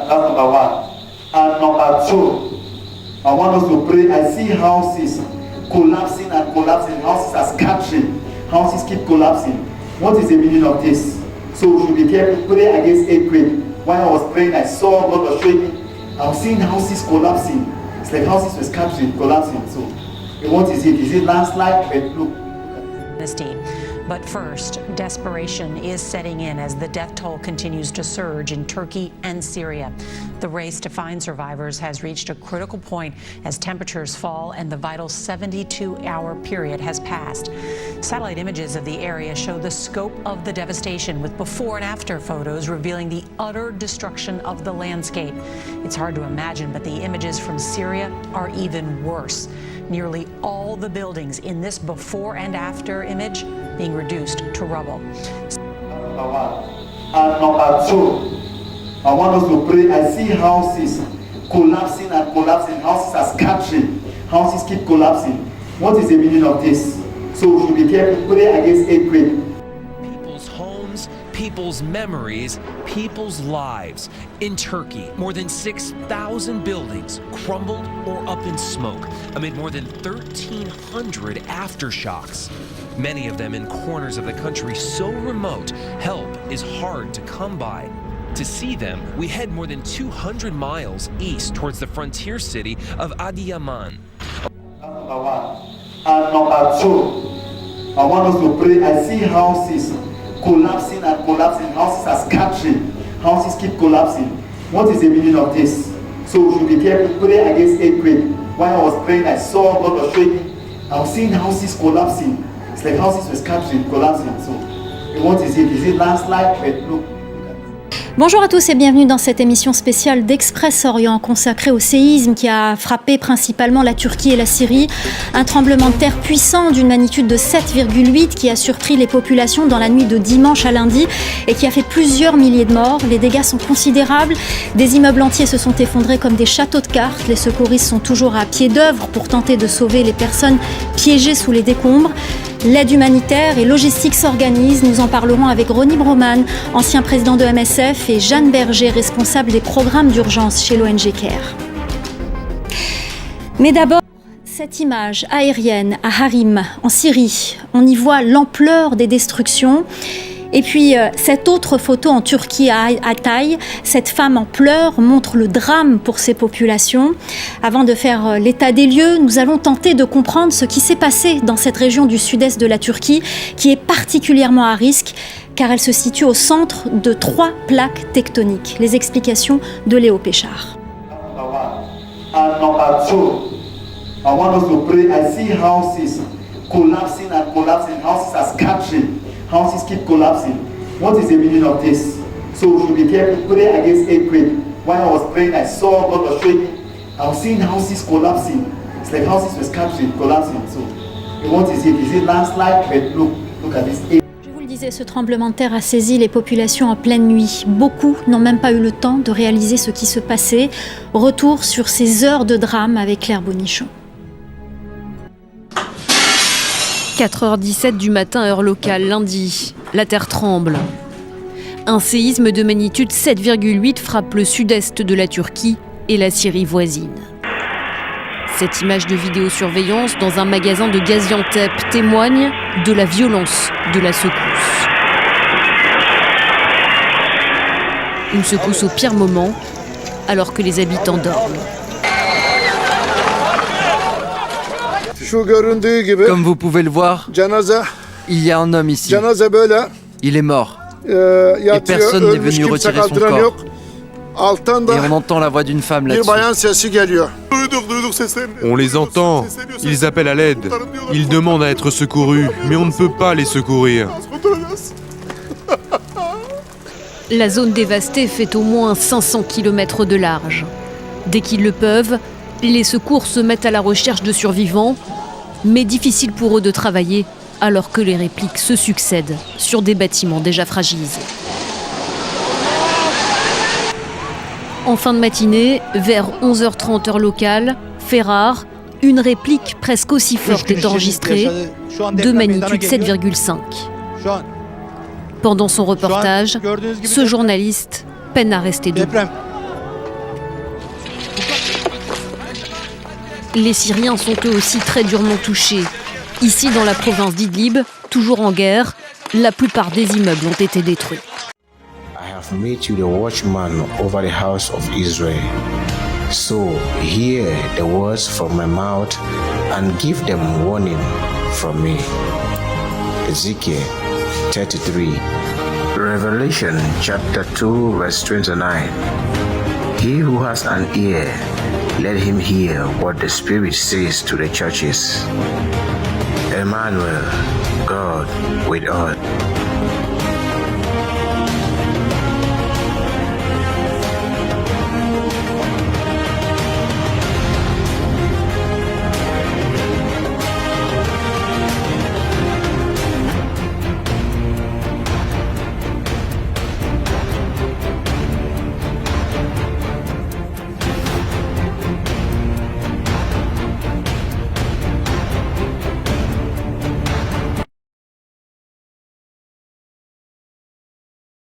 That's number one. And number two, I want us to pray. I see houses collapsing and collapsing. Houses are scattering. Houses keep collapsing. What is the meaning of this? So we should be careful. Pray against earthquake. While I was praying, I saw God was showing me. I was seeing houses collapsing. It's like houses were scattering, collapsing. So what is it? Is it landslide? But look. But first, desperation is setting in as the death toll continues to surge in Turkey and Syria. The race to find survivors has reached a critical point as temperatures fall and the vital 72-hour period has passed. Satellite images of the area show the scope of the devastation, with before and after photos revealing the utter destruction of the landscape. It's hard to imagine, but the images from Syria are even worse. Nearly all the buildings in this before and after image being reduced to rubble. Number one. And number two, I want us to pray. I see houses collapsing and collapsing. Houses are scattering. Houses keep collapsing. What is the meaning of this? So we should be careful. Pray against earthquake. People's homes, people's memories, people's lives. In Turkey, more than 6,000 buildings crumbled or up in smoke amid more than 1,300 aftershocks. Many of them in corners of the country so remote, help is hard to come by. To see them, we head more than 200 miles east towards the frontier city of Adıyaman. Number one. And number two, I want us to pray. I see houses collapsing and collapsing. Houses are scattering. Houses keep collapsing. What is the meaning of this? So we should be careful. Pray against earthquake. While I was praying, I saw God was showing me. I was seeing houses collapsing. It's like houses were scattering, collapsing. So what is it? Is it landslide? But look. Bonjour à tous et bienvenue dans cette émission spéciale d'Express Orient consacrée au séisme qui a frappé principalement la Turquie et la Syrie. Un tremblement de terre puissant d'une magnitude de 7,8 qui a surpris les populations dans la nuit de dimanche à lundi et qui a fait plusieurs milliers de morts. Les dégâts sont considérables. Des immeubles entiers se sont effondrés comme des châteaux de cartes. Les secouristes sont toujours à pied d'œuvre pour tenter de sauver les personnes piégées sous les décombres. L'aide humanitaire et logistique s'organisent. Nous en parlerons avec Ronny Broman, ancien président de MSF, et Jeanne Berger, responsable des programmes d'urgence chez l'ONG CARE. Mais d'abord, cette image aérienne à Harim, en Syrie. On y voit l'ampleur des destructions. Et puis, cette autre photo en Turquie, à Hatay, cette femme en pleurs montre le drame pour ces populations. Avant de faire l'état des lieux, nous allons tenter de comprendre ce qui s'est passé dans cette région du sud-est de la Turquie, qui est particulièrement à risque, car elle se situe au centre de 3 plaques tectoniques. Les explications de Léo Péchard. And number two, I want us to pray. I see houses collapsing and collapsing. Houses are scattering. Houses keep collapsing. What is the meaning of this? So we should be careful. Pray against earthquake. While I was praying, I saw God was showing me. I was seeing houses collapsing. It's like houses were scattering, collapsing. So what is it? Is it landslide? But look at this. Je vous le disais, ce tremblement de terre a saisi les populations en pleine nuit. Beaucoup n'ont même pas eu le temps de réaliser ce qui se passait. Retour sur ces heures de drame avec Claire Bonichon. 4h17 du matin, heure locale, lundi. La terre tremble. Un séisme de magnitude 7,8 frappe le sud-est de la Turquie et la Syrie voisine. Cette image de vidéosurveillance dans un magasin de Gaziantep témoigne de la violence de la secousse. Une secousse au pire moment, alors que les habitants dorment. Comme vous pouvez le voir, il y a un homme ici. Il est mort. Et personne n'est venu retirer son corps. Et on entend la voix d'une femme là-dessus. On les entend. Ils appellent à l'aide. Ils demandent à être secourus, mais on ne peut pas les secourir. La zone dévastée fait au moins 500 km de large. Dès qu'ils le peuvent, les secours se mettent à la recherche de survivants, mais difficile pour eux de travailler alors que les répliques se succèdent sur des bâtiments déjà fragilisés. En fin de matinée, vers 11h30 heure locale, fait rare, une réplique presque aussi forte est enregistrée, de magnitude 7,5. Pendant son reportage, ce journaliste peine à rester debout. Les Syriens sont eux aussi très durement touchés. Ici, dans la province d'Idlib, toujours en guerre, la plupart des immeubles ont été détruits. I have made you the watchman over the house of Israel. So hear the words from my mouth and give them warning from me. Ezekiel 33. Revelation chapter 2 verse 29. He who has an ear, let him hear what the Spirit says to the churches. Emmanuel, God with us.